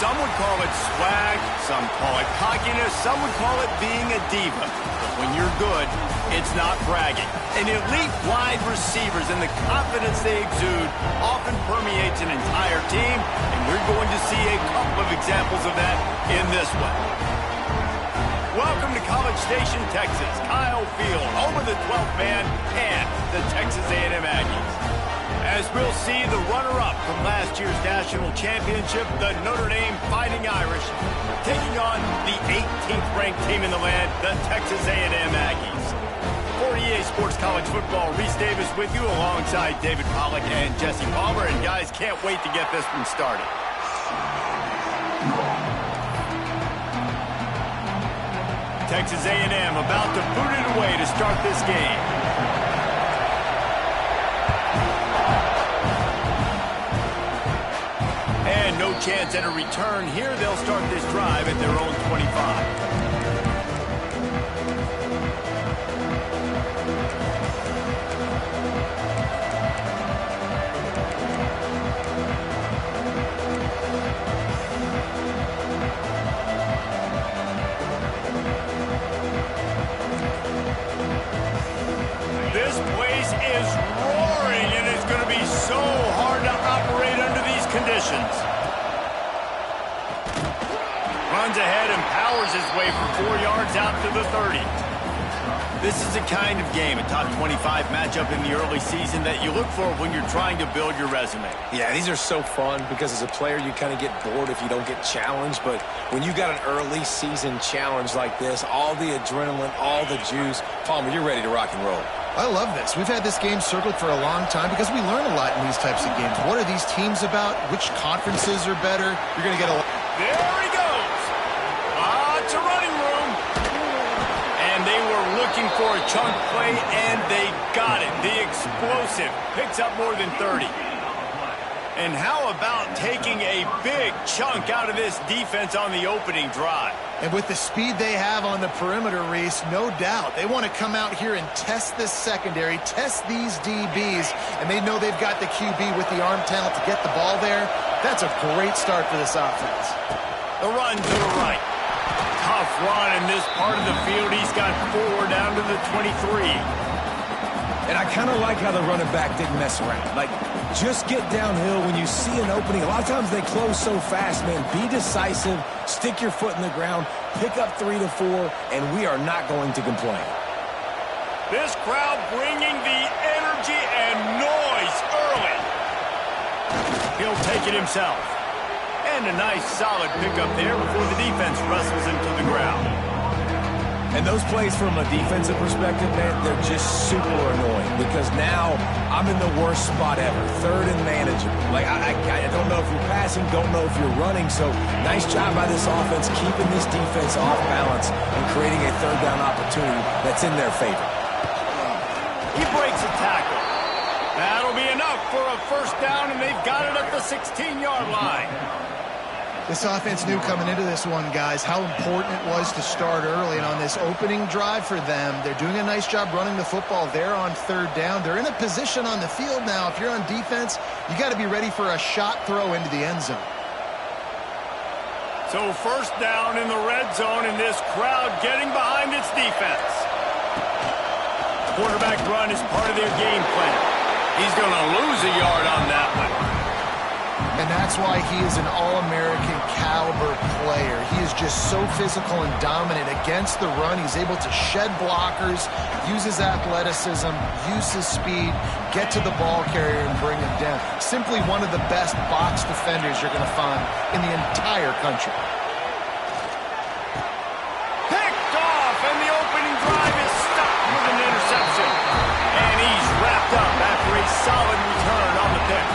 Some would call it swag, some call it cockiness, some would call it being a diva. But when you're good, it's not bragging. And elite wide receivers and the confidence they exude often permeates an entire team, and we're going to see a couple of examples of that in this one. Welcome to College Station, Texas. Kyle Field, home of the 12th man and the Texas A&M Aggies. As we'll see, the runner-up from last year's national championship, the Notre Dame Fighting Irish, taking on the 18th-ranked team in the land, the Texas A&M Aggies. For EA Sports College Football, Reese Davis with you alongside David Pollack and Jesse Palmer. And guys, can't wait to get this one started. Texas A&M about to boot it away to start this game. And no chance at a return here. They'll start this drive at their own 25. This place is roaring, and it's going to be so hard to operate under these conditions. Runs ahead and powers his way for 4 yards out to the 30. This is the kind of game, a top 25 matchup in the early season that you look for when you're trying to build your resume. Yeah, these are so fun because as a player you kind of get bored if you don't get challenged, but when you got an early season challenge like this, all the adrenaline, all the juice, Palmer, you're ready to rock and roll. I love this. We've had this game circled for a long time because we learn a lot in these types of games. What are these teams about? Which conferences are better? You're going to get a... There he goes. Lots of running room. And they were looking for a chunk play, and they got it. The explosive picks up more than 30. And how about taking a big chunk out of this defense on the opening drive? And with the speed they have on the perimeter, Reese, no doubt, they want to come out here and test this secondary, test these DBs, and they know they've got the QB with the arm talent to get the ball there. That's a great start for this offense. The run to the right. Tough run in this part of the field. He's got 4 down to the 23. And I kind of like how the running back didn't mess around. Like, just get downhill when you see an opening. A lot of times they close so fast, man. Be decisive, stick your foot in the ground, pick up 3 to 4, and we are not going to complain. This crowd bringing the energy and noise early. He'll take it himself. And a nice solid pickup there before the defense wrestles him to the ground. And those plays from a defensive perspective, man, they're just super annoying because now I'm in the worst spot ever, third and manageable. Like, I don't know if you're passing, don't know if you're running, so nice job by this offense keeping this defense off balance and creating a third down opportunity that's in their favor. He breaks a tackle. That'll be enough for a first down, and they've got it at the 16-yard line. This offense knew coming into this one, guys, how important it was to start early. And on this opening drive for them, they're doing a nice job running the football there on third down. They're in a position on the field now. If you're on defense, you got to be ready for a shot throw into the end zone. So first down in the red zone, and this crowd getting behind its defense. Quarterback run is part of their game plan. He's going to lose a yard on that one. And that's why he is an All-American caliber player. He is just so physical and dominant against the run. He's able to shed blockers, use his athleticism, use his speed, get to the ball carrier and bring him down. Simply one of the best box defenders you're going to find in the entire country. Picked off, and the opening drive is stopped with an interception. And he's wrapped up after a solid return on the pick.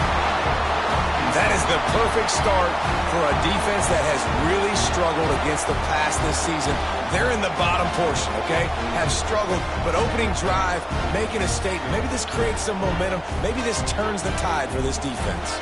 That is the perfect start for a defense that has really struggled against the pass this season. They're in the bottom portion, okay? Have struggled, but opening drive, making a statement. Maybe this creates some momentum. Maybe this turns the tide for this defense.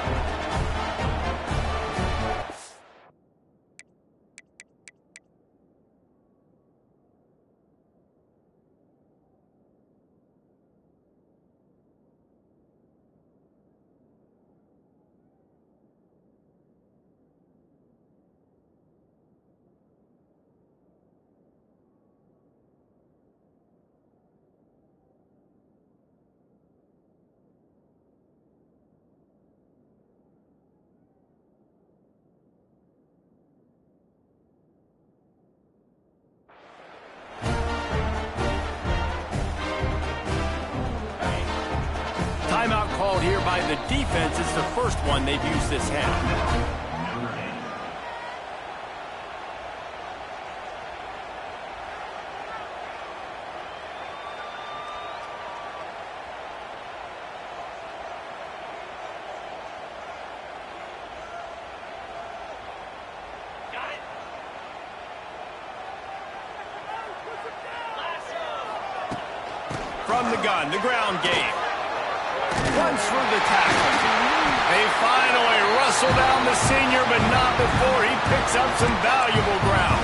Timeout called here by the defense. It's the first one they've used this half. From the gun, the ground game. Runs through the tackle. They finally wrestle down the senior, but not before he picks up some valuable ground.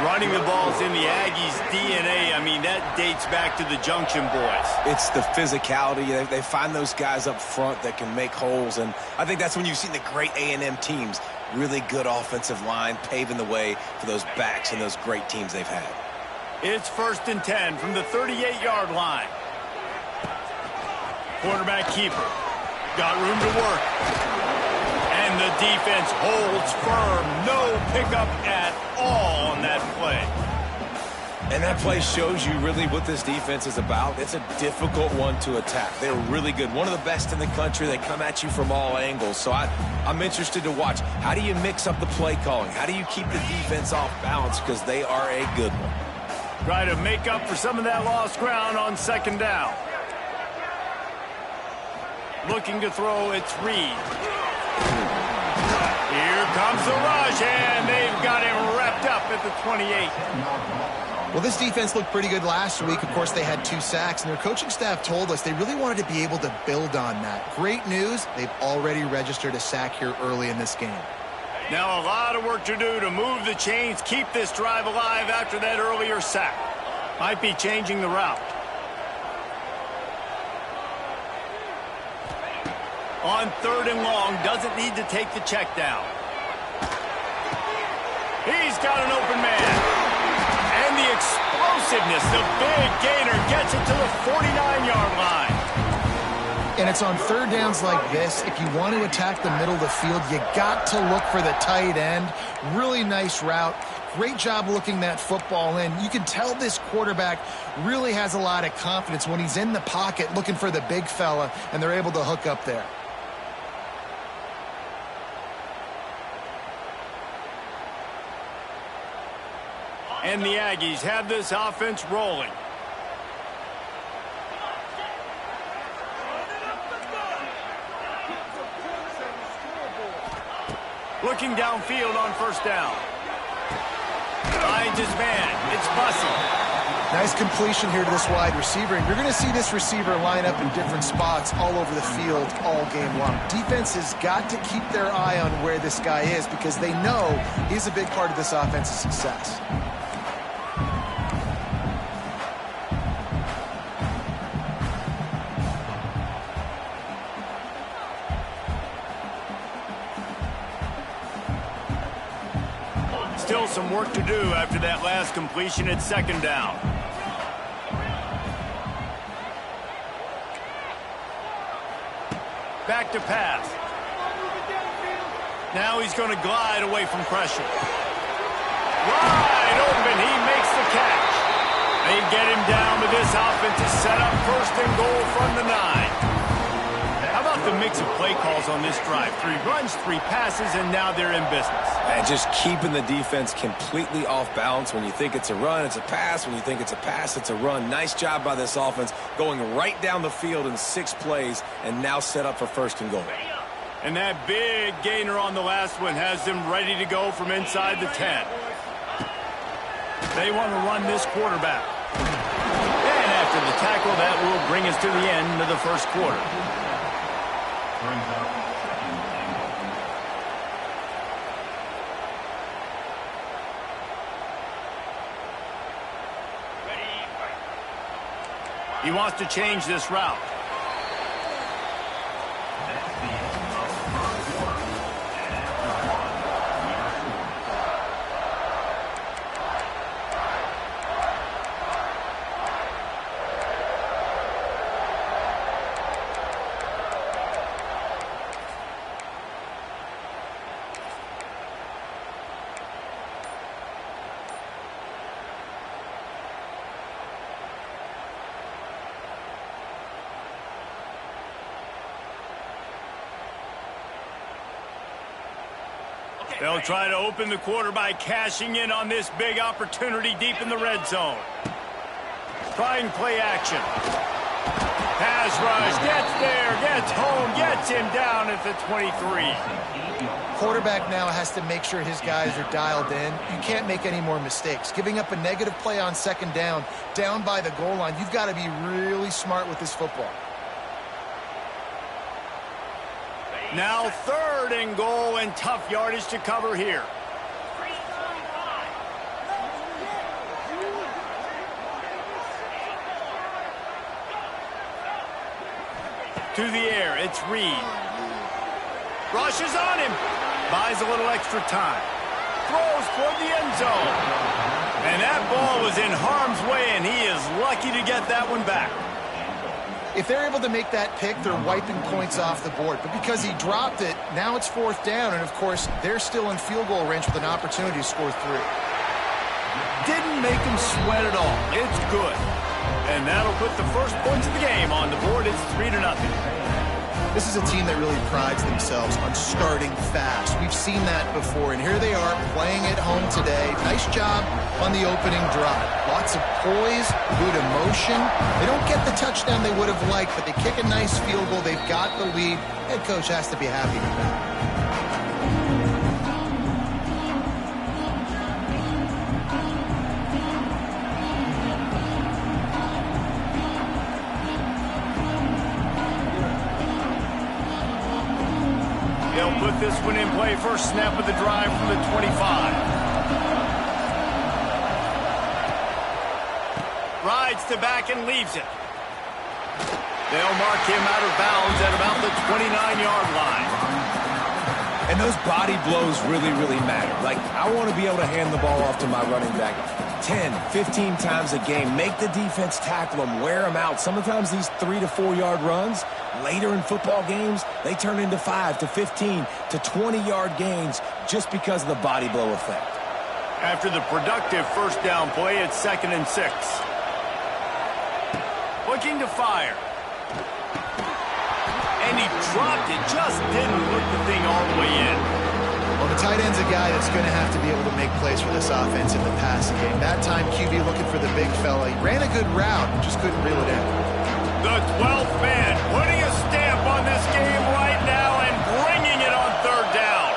Running the ball's in the Aggies' DNA. I mean, that dates back to the Junction boys. It's the physicality. They find those guys up front that can make holes, and I think that's when you've seen the great A&M teams. Really good offensive line, paving the way for those backs and those great teams they've had. It's 1st and 10 from the 38-yard line. Quarterback keeper. Got room to work. And the defense holds firm. No pickup at all on that play. And that play shows you really what this defense is about. It's a difficult one to attack. They're really good. One of the best in the country. They come at you from all angles. So I'm interested to watch. How do you mix up the play calling? How do you keep the defense off balance? Because they are a good one. Try to make up for some of that lost ground on 2nd down. Looking to throw, it's Reed. Here comes the rush, and they've got him wrapped up at the 28. Well, this defense looked pretty good last week. Of course, they had 2 sacks, and their coaching staff told us they really wanted to be able to build on that. Great news, they've already registered a sack here early in this game. Now a lot of work to do to move the chains, keep this drive alive after that earlier sack. Might be changing the route. On 3rd and long, doesn't need to take the check down. He's got an open man. And the explosiveness, the big gainer gets it to the 49-yard line. And it's on 3rd downs like this. If you want to attack the middle of the field, you got to look for the tight end. Really nice route. Great job looking that football in. You can tell this quarterback really has a lot of confidence when he's in the pocket looking for the big fella, and they're able to hook up there. And the Aggies have this offense rolling. Looking downfield on 1st down. Finds his man. It's Bussey. Nice completion here to this wide receiver. And you're going to see this receiver line up in different spots all over the field all game long. Defense has got to keep their eye on where this guy is because they know he's a big part of this offense's success. Still some work to do after that last completion at 2nd down. Back to pass. Now he's going to glide away from pressure. Wide open, he makes the catch. They get him down, but this offense is set up 1st and goal from the 9. How about the mix of play calls on this drive? 3 runs, 3 passes, and now they're in business. And just keeping the defense completely off balance. When you think it's a run, it's a pass. When you think it's a pass, it's a run. Nice job by this offense going right down the field in 6 plays and now set up for 1st and goal. And that big gainer on the last one has them ready to go from inside the 10. They want to run this quarterback. And after the tackle, that will bring us to the end of the 1st quarter. He wants to change this route. They'll try to open the quarter by cashing in on this big opportunity deep in the red zone. Trying play action. Pass rush, gets there, gets home, gets him down at the 23. Quarterback now has to make sure his guys are dialed in. You can't make any more mistakes. Giving up a negative play on second down by the goal line, you've got to be really smart with this football. Now 3rd and goal, and tough yardage to cover here. To the air, it's Reed. Rushes on him. Buys a little extra time. Throws toward the end zone. And that ball was in harm's way, and he is lucky to get that one back. If they're able to make that pick, they're wiping points off the board. But because he dropped it, now it's 4th down. And, of course, they're still in field goal range with an opportunity to score 3. Didn't make him sweat at all. It's good. And that'll put the first points of the game on the board. It's 3-0. This is a team that really prides themselves on starting fast. We've seen that before, and here they are playing at home today. Nice job on the opening drive. Lots of poise, good emotion. They don't get the touchdown they would have liked, but they kick a nice field goal. They've got the lead. Head coach has to be happy with that. They'll put this one in play. First snap of the drive from the 25. Rides to back and leaves it. They'll mark him out of bounds at about the 29-yard line. And those body blows really, really matter. Like, I want to be able to hand the ball off to my running back 10, 15 times a game. Make the defense tackle them, wear them out. Sometimes these 3 to 4 yard runs, later in football games, they turn into 5 to 15 to 20-yard gains just because of the body blow effect. After the productive first down play, it's 2nd and 6. Looking to fire. And he dropped it, just didn't look the thing all the way in. Well, the tight end's a guy that's going to have to be able to make plays for this offense in the passing game. That time, QB looking for the big fella. He ran a good route, just couldn't reel it in. The 12th man putting a stamp on this game right now and bringing it on 3rd down.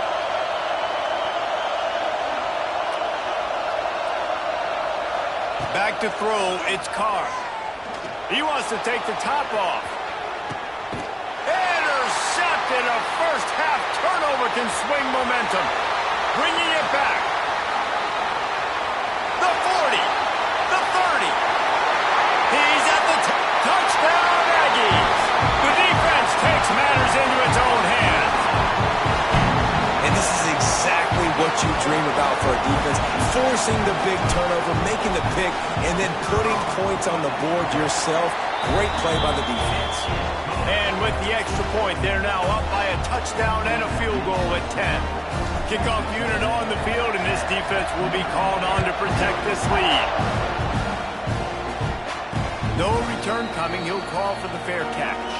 Back to throw, it's Carr. He wants to take the top off. Intercepted. A first-half turnover can swing momentum. Bringing it back. The 40. The 30. He's at the touchdown, Aggies. The defense takes matters into its own hands. And this is exactly what you dream about for a defense. Forcing the big turnover, making the pick, and then putting points on the board yourself. Great play by the defense. And with the extra point, they're now up by a touchdown and a field goal at 10. Kickoff unit on the field, and this defense will be called on to protect this lead. No return coming. He'll call for the fair catch.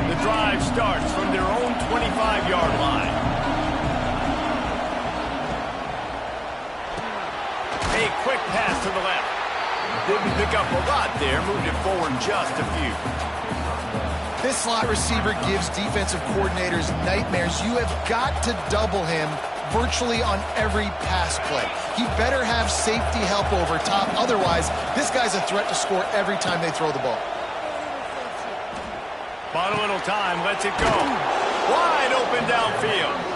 The drive starts from their own 25-yard line. A quick pass to the left. Didn't pick up a lot there. Moved it forward just a few. This slot receiver gives defensive coordinators nightmares. You have got to double him virtually on every pass play. He better have safety help over top. Otherwise, this guy's a threat to score every time they throw the ball. Bought a little time. Lets it go. Wide open downfield.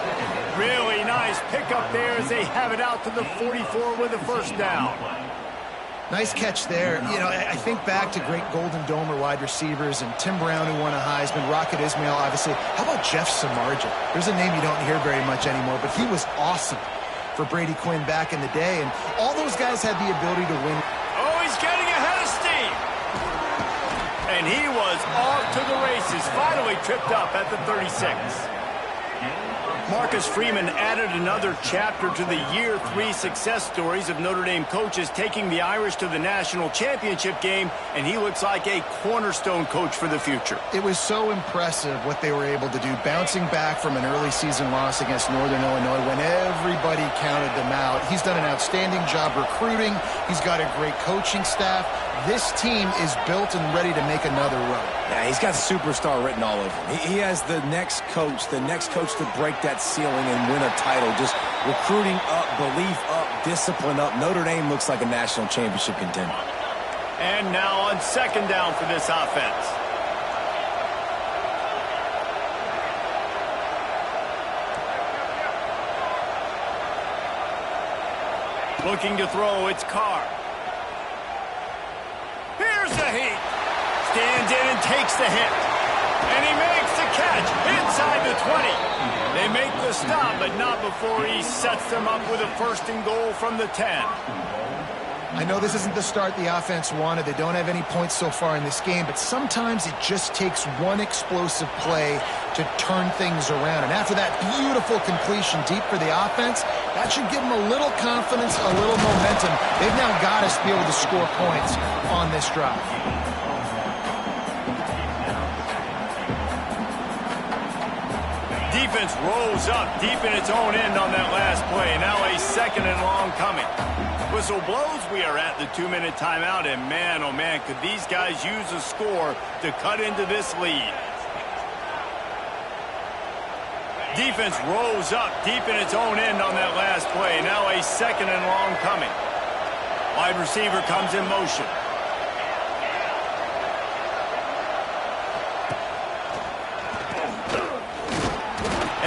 Really nice pickup there as they have it out to the 44 with a first down. Nice catch there. You know, I think back to great Golden Domer wide receivers and Tim Brown, who won a Heisman, Rocket Ismail, obviously. How about Jeff Samardzija? There's a name you don't hear very much anymore, but he was awesome for Brady Quinn back in the day, and all those guys had the ability to win. Oh, he's getting ahead of steam. And he was off to the races, finally tripped up at the 36. Marcus Freeman added another chapter to the year 3 success stories of Notre Dame coaches taking the Irish to the national championship game, and he looks like a cornerstone coach for the future. It was so impressive what they were able to do, bouncing back from an early season loss against Northern Illinois when everybody counted them out. He's done an outstanding job recruiting. He's got a great coaching staff. This team is built and ready to make another run. Yeah, he's got superstar written all over him. He has the next coach to break that ceiling and win a title. Just recruiting up, belief up, discipline up. Notre Dame looks like a national championship contender. And now on second down for this offense. Looking to throw, it's Carr. Here's the heat. Stands in and takes the hit. And he makes the catch inside the 20. They make the stop, but not before he sets them up with a first and goal from the 10. I know this isn't the start the offense wanted. They don't have any points so far in this game, but sometimes it just takes one explosive play to turn things around. And after that beautiful completion deep for the offense, that should give them a little confidence, a little momentum. They've now got to be able to score points on this drive. Defense rolls up deep in its own end on that last play. Now a second and long coming. Whistle blows. We are at the 2-minute timeout, and man, oh man, could these guys use a score to cut into this lead. Defense rolls up deep in its own end on that last play. Now a second and long coming. Wide receiver comes in motion.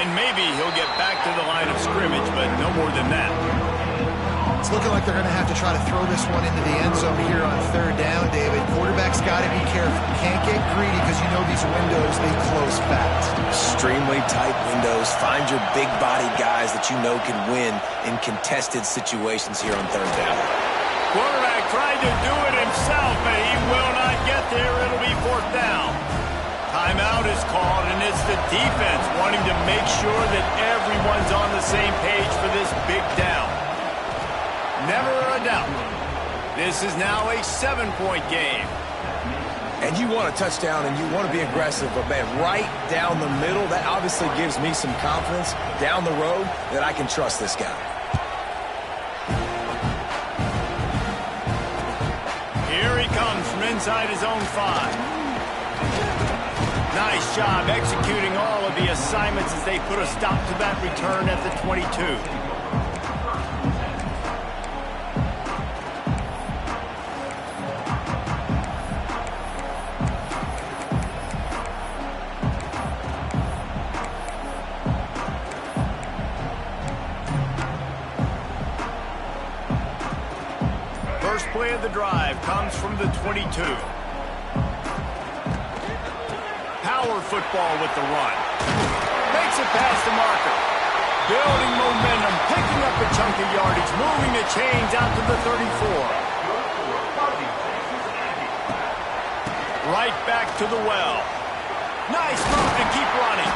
And maybe he'll get back to the line of scrimmage, but no more than that. It's looking like they're going to have to try to throw this one into the end zone here on third down, David. Quarterback's got to be careful. Can't get greedy because you know these windows, they close fast. Extremely tight windows. Find your big body guys that you know can win in contested situations here on third down. Quarterback tried to do it himself, but he will not get there. It'll be fourth down. Timeout is called, and it's the defense wanting to make sure that everyone's on the same page for this big down. Never a doubt. This is now a 7-point game. And you want a touchdown and you want to be aggressive, but man, right down the middle, that obviously gives me some confidence down the road that I can trust this guy. Here he comes from inside his own 5. Nice job executing all of the assignments as they put a stop to that return at the 22. First play of the drive comes from the 22. Power football with the run. Makes it past the marker. Building momentum, picking up a chunk of yardage, moving the chains out to the 34. Right back to the well. Nice move to keep running.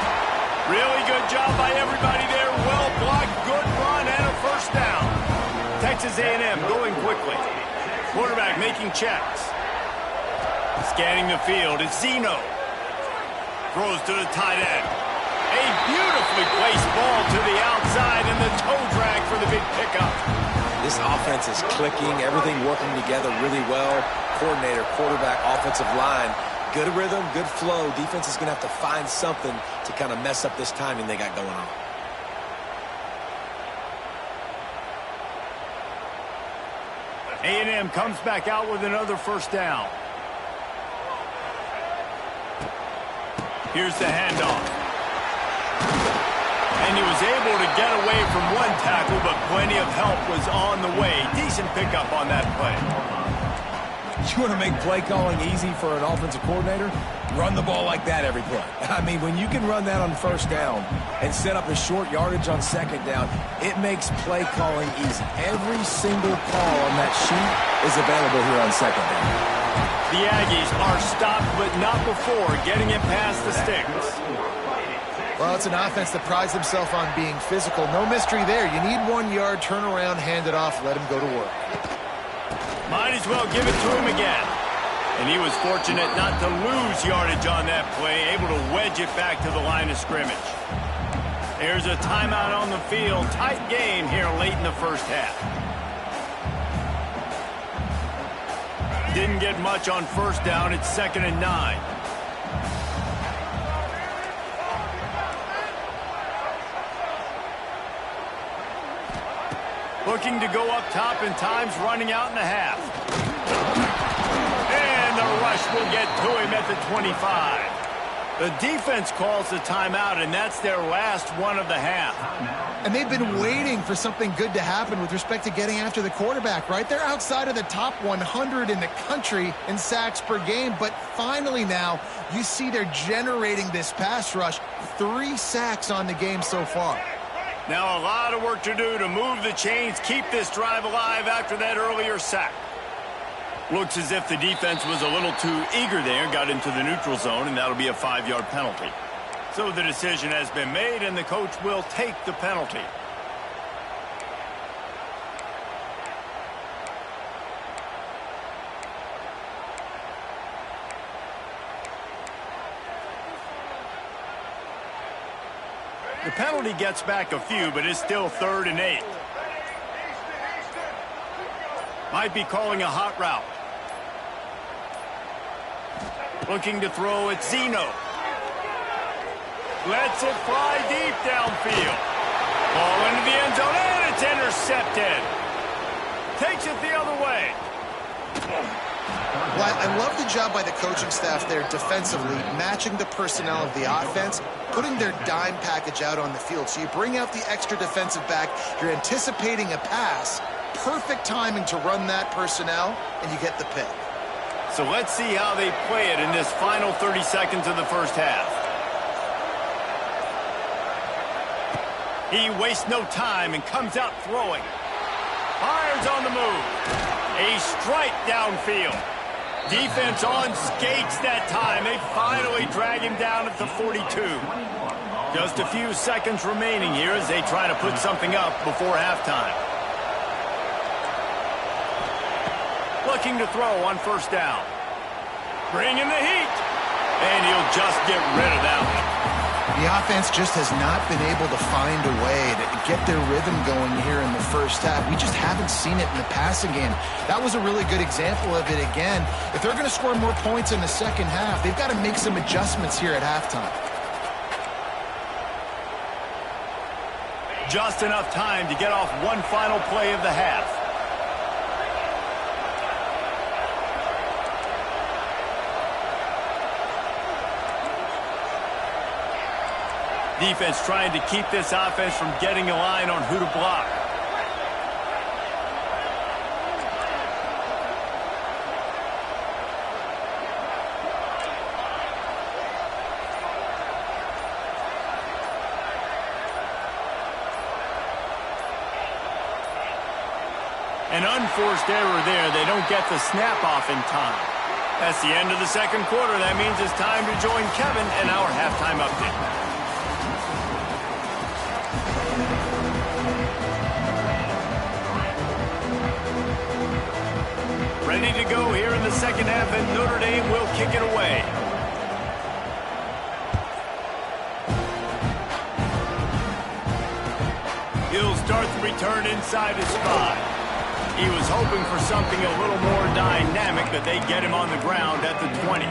Really good job by everybody there. Well blocked, good run, and a first down. Texas A&M going quickly. Quarterback making checks. Scanning the field, it's Zeno. Throws to the tight end. A beautifully placed ball to the outside and the toe drag for the big pickup. This offense is clicking, everything working together really well. Coordinator, quarterback, offensive line. Good rhythm, good flow. Defense is going to have to find something to kind of mess up this timing they got going on. A&M comes back out with another first down. Here's the handoff. And he was able to get away from one tackle, but plenty of help was on the way. Decent pickup on that play. You want to make play calling easy for an offensive coordinator? Run the ball like that every play. I mean, when you can run that on first down and set up a short yardage on second down, it makes play calling easy. Every single call on that sheet is available here on second down. The Aggies are stopped, but not before getting it past the sticks. Well, it's an offense that prides themselves on being physical. No mystery there. You need 1 yard, turn around, hand it off, let him go to work. Might as well give it to him again. And he was fortunate not to lose yardage on that play, able to wedge it back to the line of scrimmage. There's a timeout on the field. Tight game here late in the first half. Didn't get much on first down. It's 2nd and 9. Looking to go up top, and time's running out in the half. And the rush will get to him at the 25. The defense calls the timeout, and that's their last one of the half. And they've been waiting for something good to happen with respect to getting after the quarterback, right? They're outside of the top 100 in the country in sacks per game, but finally now you see they're generating this pass rush. 3 sacks on the game so far. Now a lot of work to do to move the chains, keep this drive alive after that earlier sack. Looks as if the defense was a little too eager there, got into the neutral zone, and that'll be a 5-yard penalty. So the decision has been made, and the coach will take the penalty. The penalty gets back a few, but it's still 3rd and 8. Might be calling a hot route. Looking to throw at Zeno. Lets it fly deep downfield. Ball into the end zone, and it's intercepted. Takes it the other way. Well, I love the job by the coaching staff there defensively, matching the personnel of the offense, putting their dime package out on the field. So you bring out the extra defensive back, you're anticipating a pass, perfect timing to run that personnel, and you get the pick. So let's see how they play it in this final 30 seconds of the first half. He wastes no time and comes out throwing. Fires on the move. A strike downfield. Defense on skates that time. They finally drag him down at the 42. Just a few seconds remaining here as they try to put something up before halftime. Looking to throw on first down. Bring in the heat. And he'll just get rid of that one. The offense just has not been able to find a way to get their rhythm going here in the first half. We just haven't seen it in the passing game. That was a really good example of it again. If they're going to score more points in the second half, they've got to make some adjustments here at halftime. Just enough time to get off one final play of the half. Defense trying to keep this offense from getting a line on who to block. An unforced error there. They don't get the snap off in time. That's the end of the second quarter. That means it's time to join Kevin in our halftime update. Ready to go here in the second half, and Notre Dame will kick it away. He'll start the return inside his spot. He was hoping for something a little more dynamic, but they get him on the ground at the 20.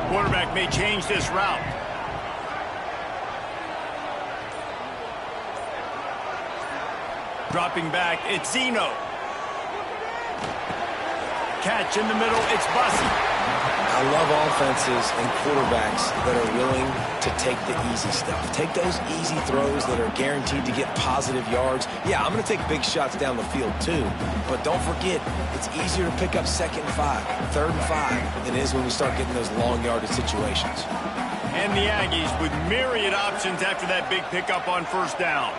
Quarterback may change this route. Dropping back, it's Zeno. Catch in the middle, it's Bussey. I love offenses and quarterbacks that are willing to take the easy stuff. Take those easy throws that are guaranteed to get positive yards. Yeah, I'm going to take big shots down the field too, but don't forget, it's easier to pick up 2nd and 5, 3rd and 5 than it is when we start getting those long yardage situations. And the Aggies with myriad options after that big pickup on first down.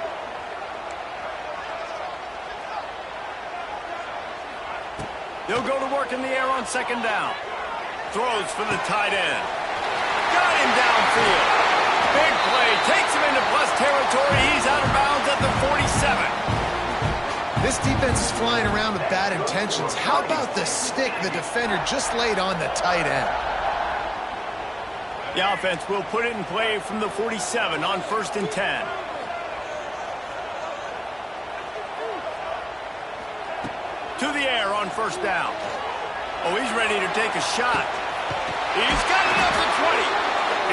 They'll go to work in the air on second down. Throws for the tight end. Got him downfield. Big play. Takes him into plus territory. He's out of bounds at the 47. This defense is flying around with bad intentions. How about the stick the defender just laid on the tight end? The offense will put it in play from the 47 on 1st and 10. To the air on first down. Oh, he's ready to take a shot. He's got it up to 20.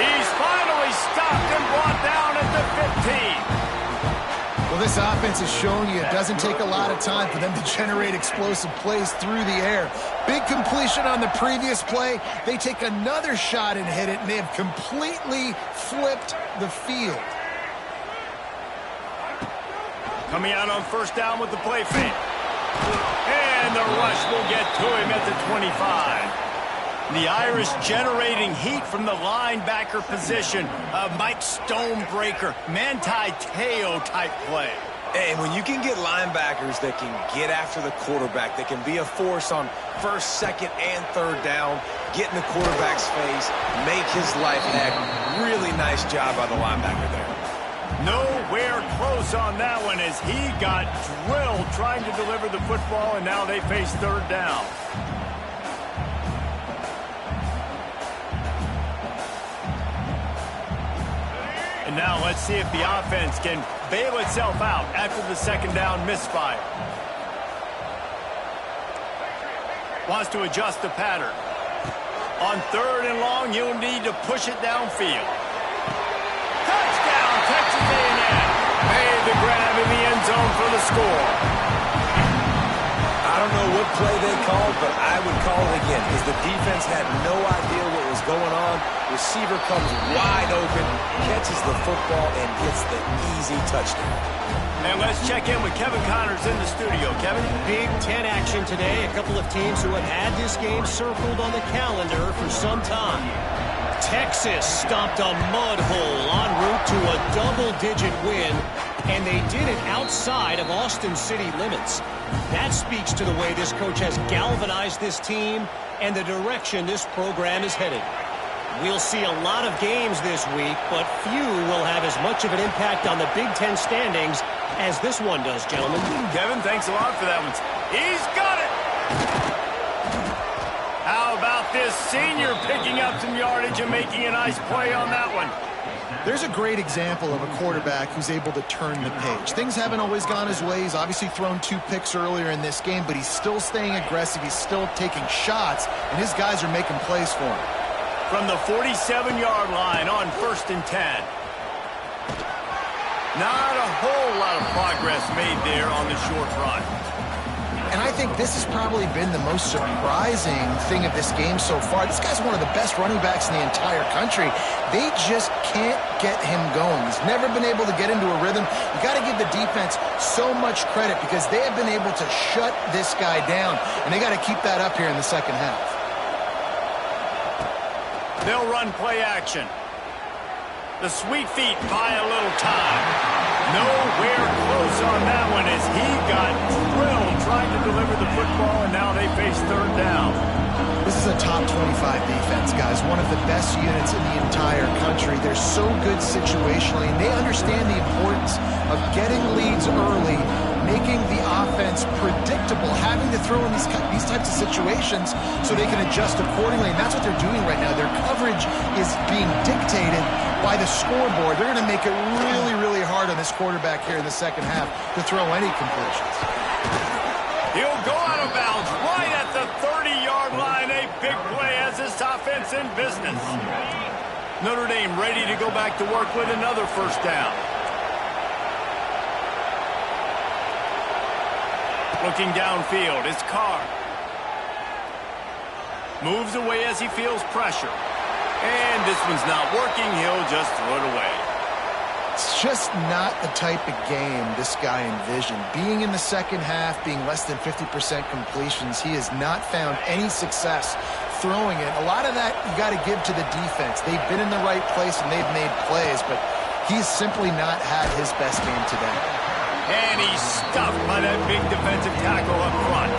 He's finally stopped and brought down at the 15. Well, this offense is showing you it doesn't take a lot of time for them to generate explosive plays through the air. Big completion on the previous play. They take another shot and hit it, and they have completely flipped the field. Coming out on first down with the play fake. And the rush will get to him at the 25. The Irish generating heat from the linebacker position. A Mike Stonebreaker, Manti Te'o type play. And when you can get linebackers that can get after the quarterback, that can be a force on first, second, and third down, get in the quarterback's face, make his life heck. Really nice job by the linebacker there. Nowhere close on that one as he got drilled trying to deliver the football, and now they face third down. And now let's see if the offense can bail itself out after the second down misfire. Wants to adjust the pattern. On third and long, he'll need to push it downfield. Touchdown, Texas A&M. Made the grab in the end zone for the score. I don't know what play they called, but I would call it again because the defense had no idea what was going on. Receiver comes wide open, catches the football, and gets the easy touchdown. And let's check in with Kevin Connors in the studio. Kevin? Big Ten action today. A couple of teams who have had this game circled on the calendar for some time. Texas stomped a mud hole en route to a double-digit win, and they did it outside of Austin city limits. That speaks to the way this coach has galvanized this team and the direction this program is headed. We'll see a lot of games this week, but few will have as much of an impact on the Big Ten standings as this one does, gentlemen. Kevin, thanks a lot for that one. He's got it! How about this senior picking up some yardage and making a nice play on that one? There's a great example of a quarterback who's able to turn the page. Things haven't always gone his way. He's obviously thrown 2 picks earlier in this game, but he's still staying aggressive. He's still taking shots, and his guys are making plays for him. From the 47-yard line on 1st and 10. Not a whole lot of progress made there on the short run. And I think this has probably been the most surprising thing of this game so far. This guy's one of the best running backs in the entire country. They just can't get him going. He's never been able to get into a rhythm. You got to give the defense so much credit because they have been able to shut this guy down, and they got to keep that up here in the second half. They'll run play action. The sweet feet buy a little time. Nowhere close on that one as he got drilled trying to deliver the football, and now they face third down. This is a top 25 defense, guys. One of the best units in the entire country. They're so good situationally, and they understand the importance of getting leads early, making the offense predictable, having to throw in these types of situations so they can adjust accordingly, and that's what they're doing right now. Their coverage is being dictated by the scoreboard. They're going to make it really, really hard on this quarterback here in the second half to throw any completions. He'll go out of bounds right at the 30-yard line. A big play as this offense in business. Notre Dame ready to go back to work with another first down. Looking downfield, it's Carr. Moves away as he feels pressure. And this one's not working. He'll just throw it away. It's just not the type of game this guy envisioned. Being in the second half, being less than 50% completions, he has not found any success throwing it. A lot of that you got to give to the defense. They've been in the right place and they've made plays, but he's simply not had his best game today. And he's stuffed by that big defensive tackle up front.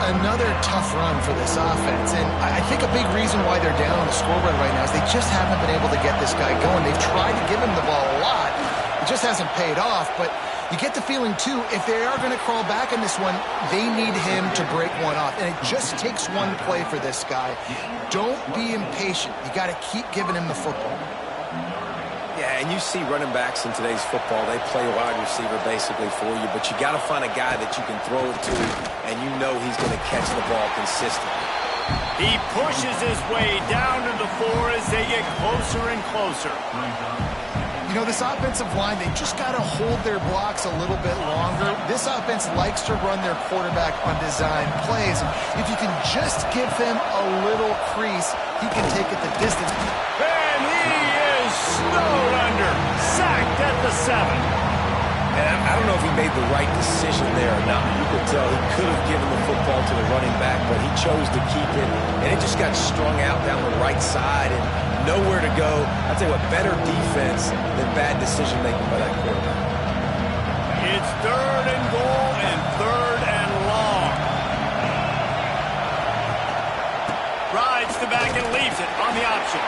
Another tough run for this offense, and I think a big reason why they're down on the scoreboard right now is they just haven't been able to get this guy going. They've tried to give him the ball a lot. It just hasn't paid off, but you get the feeling, too, if they are going to crawl back in this one, they need him to break one off, and it just takes one play for this guy. Don't be impatient. You got to keep giving him the football. Yeah, and you see running backs in today's football, they play wide receiver basically for you, but you got to find a guy that you can throw it to, and you know he's going to catch the ball consistently. He pushes his way down to the 4 as they get closer and closer. You know, this offensive line, they just got to hold their blocks a little bit longer. This offense likes to run their quarterback on design plays. And if you can just give him a little crease, he can take it the distance. And he is snowed under, sacked at the 7. And I don't know if he made the right decision there or not. You could tell he could have given the football to the running back, but he chose to keep it, and it just got strung out down the right side and nowhere to go. I'll tell you what, better defense than bad decision-making by that quarterback. It's 3rd and goal and 3rd and long. Rides the back and leaves it on the option.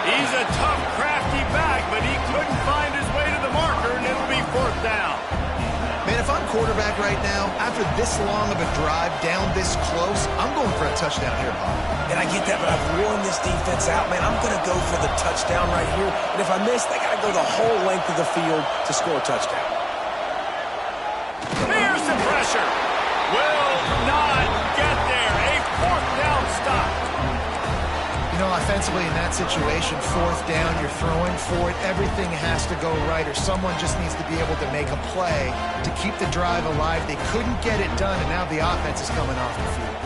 He's a tough, crafty back, but he couldn't find his way to the marker, and it'll be 4th down. Man, if I'm quarterback right now, after this long of a drive down this close, I'm going for a touchdown here, Bob. And I get that, but I've worn this defense out, man. I'm going to go for the touchdown right here. And if I miss, they got to go the whole length of the field to score a touchdown. Here's the pressure. Will not get there. A 4th down stop. You know, offensively in that situation, 4th down, you're throwing for it. Everything has to go right, or someone just needs to be able to make a play to keep the drive alive. They couldn't get it done, and now the offense is coming off the field.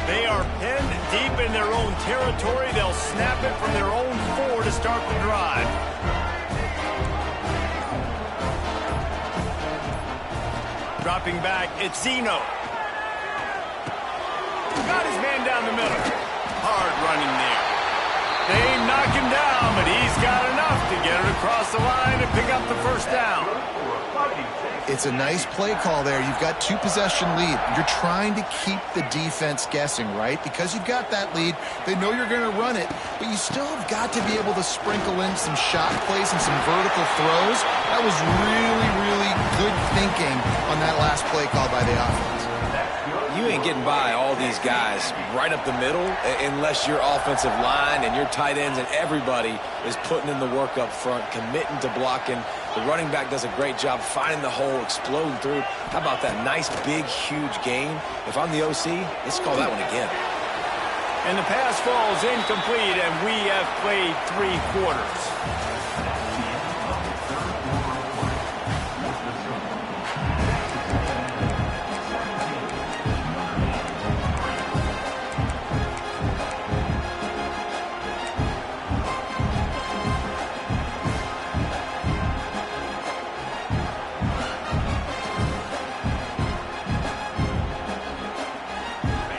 They are pinned deep in their own territory. They'll snap it from their own 4 to start the drive. Dropping back, it's Zeno. Got his man down the middle. Hard running there. They knock him down, but he's got enough to get it across the line and pick up the 1st down. It's a nice play call there. You've got 2-possession lead. You're trying to keep the defense guessing, right? Because you've got that lead, they know you're going to run it, but you still have got to be able to sprinkle in some shot plays and some vertical throws. That was really, really good thinking on that last play call by the offense. You ain't getting by all these guys right up the middle unless your offensive line and your tight ends and everybody is putting in the work up front, committing to blocking. The running back does a great job finding the hole, exploding through. How about that nice, big, huge gain? If I'm the OC, let's call that one again. And the pass falls incomplete, and we have played 3 quarters.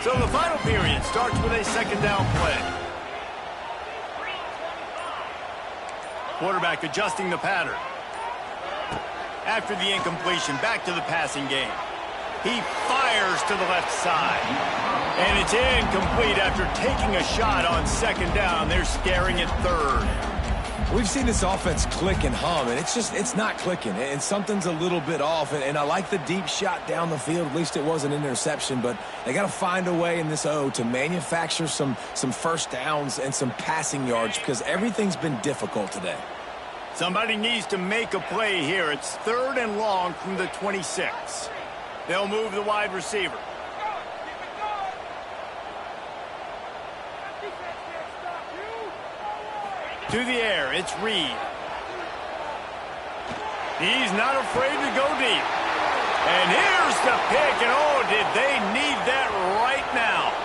So the final period starts with a 2nd down play. Quarterback adjusting the pattern. After the incompletion, back to the passing game. He fires to the left side. And it's incomplete after taking a shot on 2nd down. They're scaring at 3rd. We've seen this offense click and hum, and it's not clicking, and something's a little bit off, and I like the deep shot down the field. At least it was an interception, but they got to find a way in this to manufacture some 1st downs and some passing yards because everything's been difficult today. Somebody needs to make a play here. It's 3rd and long from the 26. They'll move the wide receiver. To the air, it's Reed. He's not afraid to go deep. And here's the pick, and oh, did they need that right now.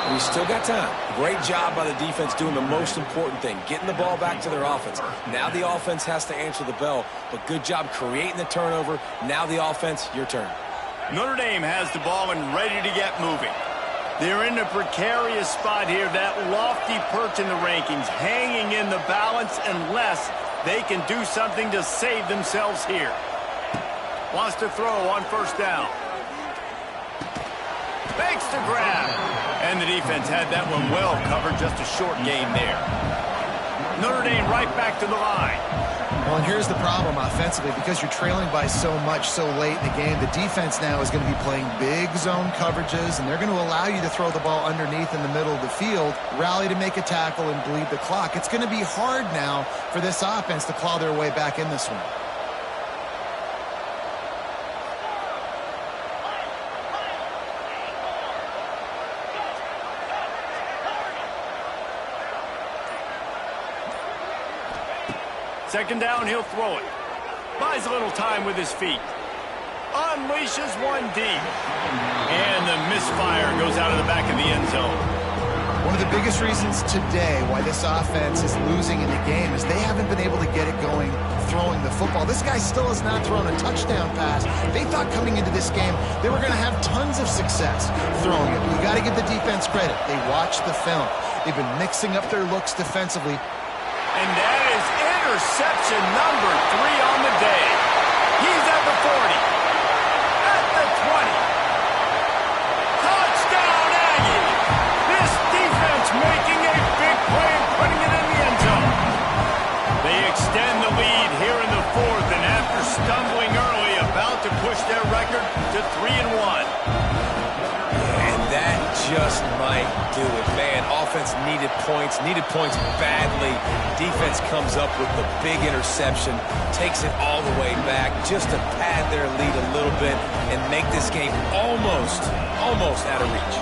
We still got time. Great job by the defense doing the most important thing, getting the ball back to their offense. Now the offense has to answer the bell, but good job creating the turnover. Now the offense, your turn. Notre Dame has the ball and ready to get moving. They're in a precarious spot here, that lofty perch in the rankings, hanging in the balance unless they can do something to save themselves here. Wants to throw on first down. Fakes to grab. And the defense had that one well covered, just a short gain there. Notre Dame right back to the line. Well, and here's the problem offensively. Because you're trailing by so much so late in the game, the defense now is going to be playing big zone coverages, and they're going to allow you to throw the ball underneath in the middle of the field, rally to make a tackle, and bleed the clock. It's going to be hard now for this offense to claw their way back in this one. Second down, he'll throw it. Buys a little time with his feet. Unleashes one deep. And the misfire goes out of the back of the end zone. One of the biggest reasons today why this offense is losing in the game is they haven't been able to get it going throwing the football. This guy still has not thrown a touchdown pass. They thought coming into this game they were going to have tons of success throwing it. You got to give the defense credit. They watched the film. They've been mixing up their looks defensively. And that is interception number 3 on the day. He's at the 40. At the 20. Touchdown, Aggie! This defense making a big play and putting it in the end zone. They extend the lead here in the 4th, and after stumbling early, about to push their record to 3-1. And that just might do it, man. Offense needed points badly. Defense comes up with the big interception, takes it all the way back just to pad their lead a little bit and make this game almost out of reach.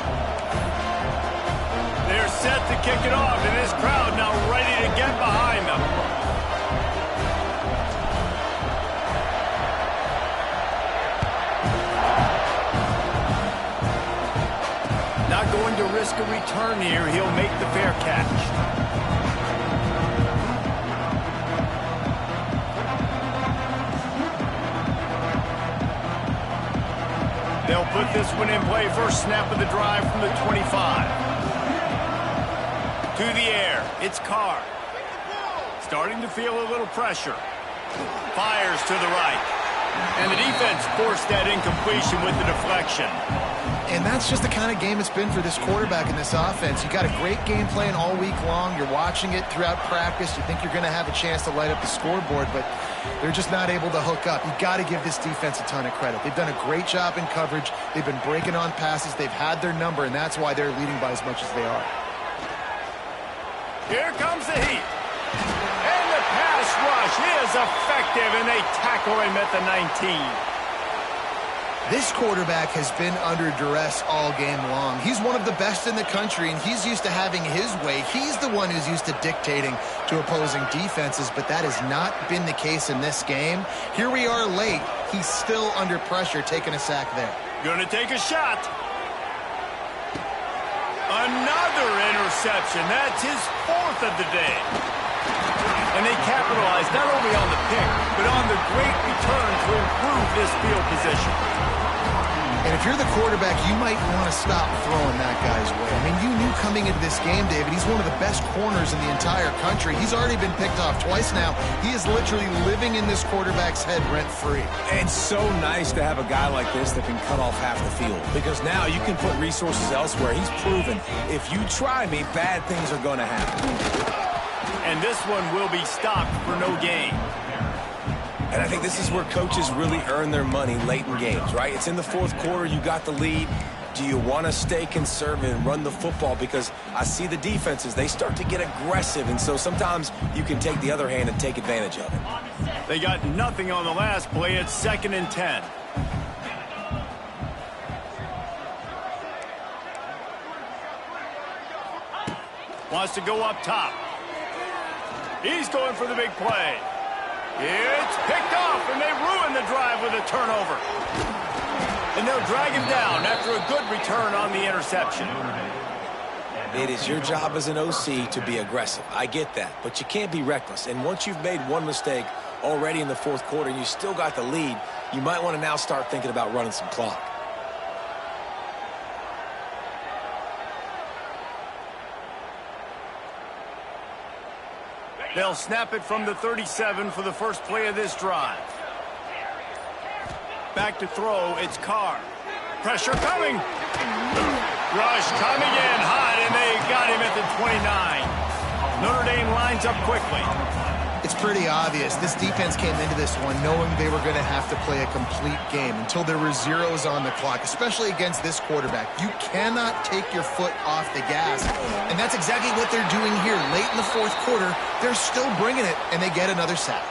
They're set to kick it off, and this crowd now ready to get behind them. Not going to risk a return here. He'll make the fair catch. They'll put this one in play. First snap of the drive from the 25. To the air. It's Carr. Starting to feel a little pressure. Fires to the right. And the defense forced that incompletion with the deflection. And that's just the kind of game it's been for this quarterback in this offense. You got a great game plan all week long. You're watching it throughout practice. You think you're going to have a chance to light up the scoreboard, but they're just not able to hook up. You got to give this defense a ton of credit. They've done a great job in coverage. They've been breaking on passes. They've had their number, and that's why they're leading by as much as they are. Here comes the heat. And the pass rush is effective, and they tackle him at the 19. This quarterback has been under duress all game long. He's one of the best in the country, and he's used to having his way. He's the one who's used to dictating to opposing defenses, but that has not been the case in this game. Here we are late. He's still under pressure, taking a sack there. Gonna take a shot. Another interception. That's his 4th of the day. And they capitalize not only on the pick, but on the great return to improve this field position. And if you're the quarterback, you might want to stop throwing that guy's way. I mean, you knew coming into this game, David, he's one of the best corners in the entire country. He's already been picked off twice now. He is literally living in this quarterback's head rent-free. It's so nice to have a guy like this that can cut off half the field, because now you can put resources elsewhere. He's proven if you try me, bad things are going to happen. And this one will be stopped for no gain. And I think this is where coaches really earn their money late in games, right? It's in the 4th quarter. You got the lead. Do you want to stay conservative and run the football? Because I see the defenses, they start to get aggressive, and so sometimes you can take the other hand and take advantage of it. They got nothing on the last play. It's 2nd and 10. Wants to go up top. He's going for the big play. It's picked off, and they ruin the drive with a turnover. And they'll drag him down after a good return on the interception. It is your job as an OC to be aggressive. I get that, but you can't be reckless. And once you've made one mistake already in the fourth quarter and you still got the lead, you might want to now start thinking about running some clock. They'll snap it from the 37 for the first play of this drive. Back to throw, it's Carr. Pressure coming. Rush coming in hot, and they got him at the 29. Notre Dame lines up quickly. It's pretty obvious. This defense came into this one knowing they were going to have to play a complete game until there were zeros on the clock, especially against this quarterback. You cannot take your foot off the gas, and that's exactly what they're doing here. Late in the fourth quarter, they're still bringing it, and they get another sack.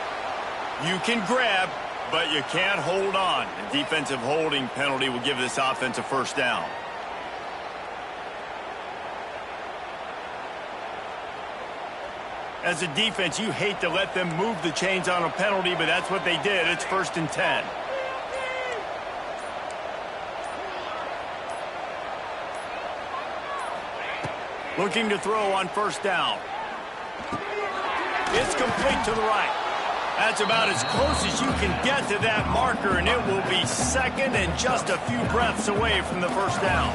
You can grab, but you can't hold on. A defensive holding penalty will give this offense a first down. As a defense, you hate to let them move the chains on a penalty, but that's what they did. It's 1st and 10. Looking to throw on first down. It's complete to the right. That's about as close as you can get to that marker, and it will be second and just a few breaths away from the first down.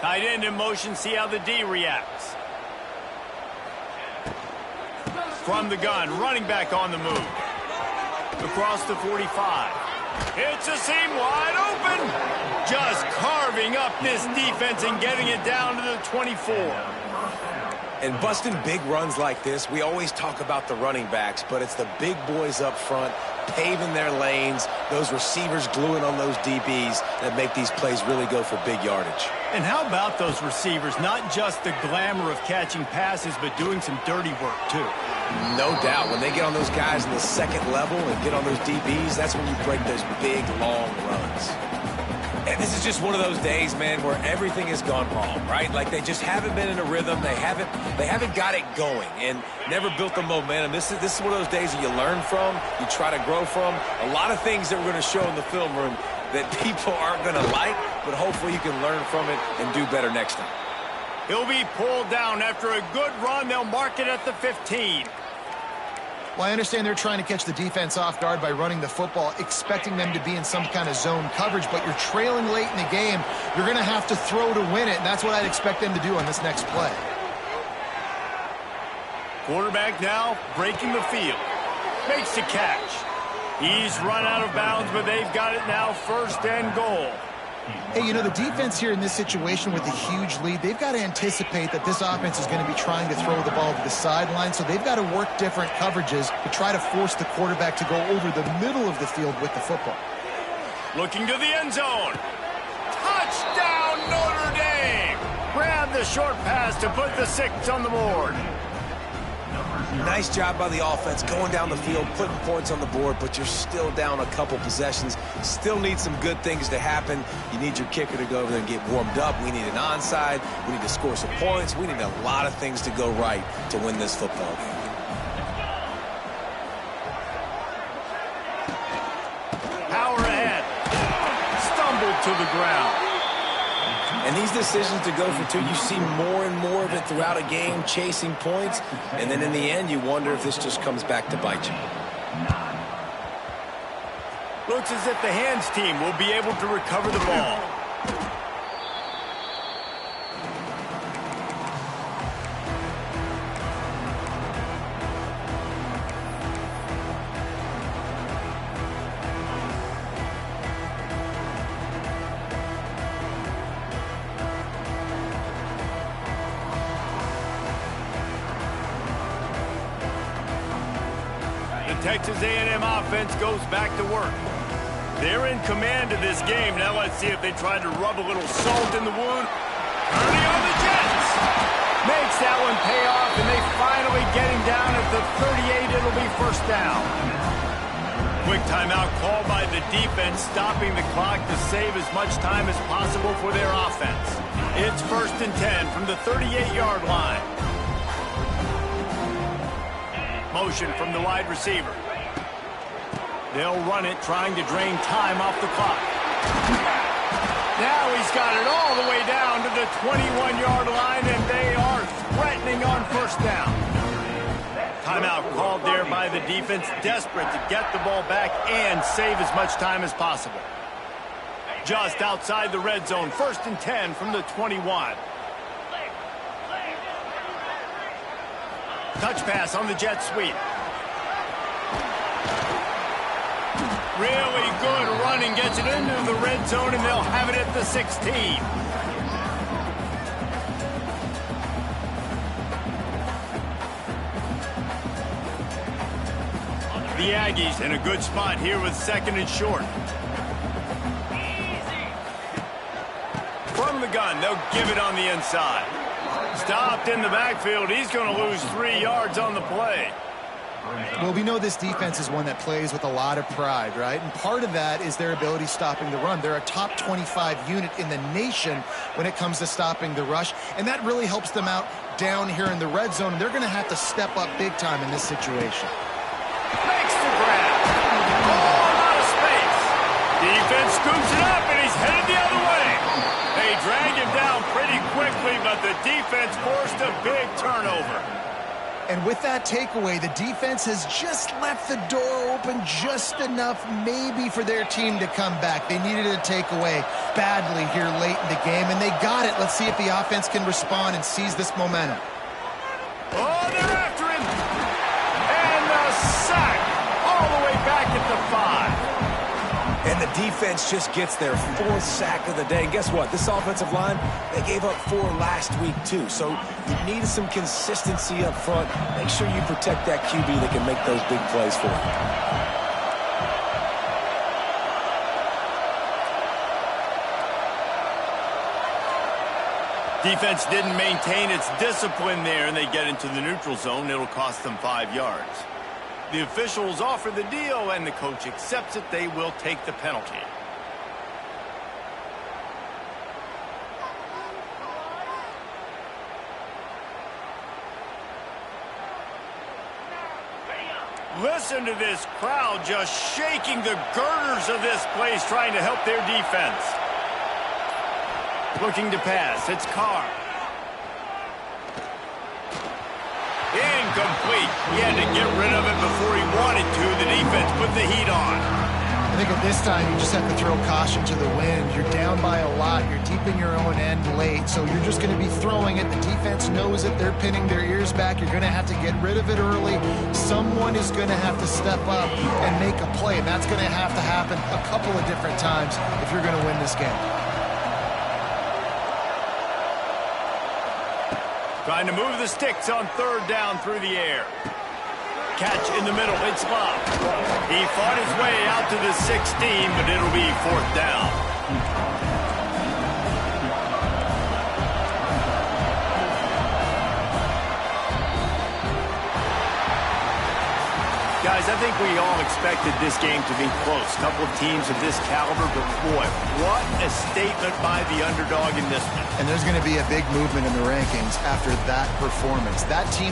Tight end in motion, see how the D reacts. From the gun, running back on the move. Across the 45. It's a seam wide open. Just carving up this defense and getting it down to the 24. And busting big runs like this, we always talk about the running backs, but it's the big boys up front paving their lanes, those receivers gluing on those DBs that make these plays really go for big yardage. And how about those receivers? Not just the glamour of catching passes, but doing some dirty work, too. No doubt. When they get on those guys in the second level and get on those DBs, that's when you break those big, long runs. And this is just one of those days, man, where everything has gone wrong, right? Like they just haven't been in a rhythm. They haven't got it going and never built the momentum. This is one of those days that you learn from, you try to grow from. A lot of things that we're going to show in the film room that people aren't going to like, but hopefully you can learn from it and do better next time. He'll be pulled down after a good run. They'll mark it at the 15. Well, I understand they're trying to catch the defense off guard by running the football, expecting them to be in some kind of zone coverage, but you're trailing late in the game. You're going to have to throw to win it, and that's what I'd expect them to do on this next play. Quarterback now breaking the field. Makes the catch. He's run out of bounds, but they've got it now 1st and goal. Hey, you know, the defense here in this situation with a huge lead, they've got to anticipate that this offense is going to be trying to throw the ball to the sideline, so they've got to work different coverages to try to force the quarterback to go over the middle of the field with the football. Looking to the end zone. Touchdown, Notre Dame! Grab the short pass to put the 6 on the board. Nice job by the offense going down the field, putting points on the board, but you're still down a couple possessions. Still need some good things to happen. You need your kicker to go over there and get warmed up. We need an onside. We need to score some points. We need a lot of things to go right to win this football game. Power ahead. Stumbled to the ground. And these decisions to go for 2, you see more and more of it throughout a game, chasing points. And then in the end, you wonder if this just comes back to bite you. Looks as if the hands team will be able to recover the ball. Texas A&M offense goes back to work. They're in command of this game. Now let's see if they try to rub a little salt in the wound. Early on the Jets. Makes that one pay off, and they finally get him down at the 38. It'll be first down. Quick timeout called by the defense, stopping the clock to save as much time as possible for their offense. It's 1st and 10 from the 38-yard line. Motion from the wide receiver. They'll run it, trying to drain time off the clock. Now he's got it all the way down to the 21-yard line, and they are threatening on first down. Timeout called there by the defense, desperate to get the ball back and save as much time as possible. Just outside the red zone, 1st and 10 from the 21. Touch pass on the jet sweep. Really good running, gets it into the red zone, and they'll have it at the 16. The Aggies in a good spot here with 2nd and short. From the gun, they'll give it on the inside. Stopped in the backfield. He's going to lose 3 yards on the play. Well, we know this defense is one that plays with a lot of pride, right? And part of that is their ability stopping the run. They're a top 25 unit in the nation when it comes to stopping the rush, and that really helps them out down here in the red zone. And they're going to have to step up big time in this situation. Makes the grab. Oh, a lot of space. Defense scoops it up, and he's headed the other way. They drag him down pretty quickly, but the defense forced a big turnover. And with that takeaway, the defense has just left the door open just enough maybe for their team to come back. They needed a takeaway badly here late in the game, and they got it. Let's see if the offense can respond and seize this momentum. Oh, they're after him. And the sack all the way back at the 5. And the defense just gets their 4th sack of the day. And guess what? This offensive line, they gave up 4 last week, too. So you need some consistency up front. Make sure you protect that QB that can make those big plays for you. Defense didn't maintain its discipline there, and they get into the neutral zone. It'll cost them 5 yards. The officials offer the deal, and the coach accepts it. They will take the penalty. Listen to this crowd just shaking the girders of this place, trying to help their defense. Looking to pass. It's Carr. Incomplete. He had to get rid of it before he wanted to. The defense put the heat on. I think at this time you just have to throw caution to the wind. You're down by a lot. You're deep in your own end late, so you're just going to be throwing it. The defense knows it. They're pinning their ears back. You're going to have to get rid of it early. Someone is going to have to step up and make a play, and that's going to have to happen a couple of different times if you're going to win this game. Trying to move the sticks on 3rd down through the air. Catch in the middle. It's Love. He fought his way out to the 16, but it'll be 4th down. Guys, I think we all expected this game to be close. A couple of teams of this caliber, but boy, what a statement by the underdog in this one. And there's going to be a big movement in the rankings after that performance. That team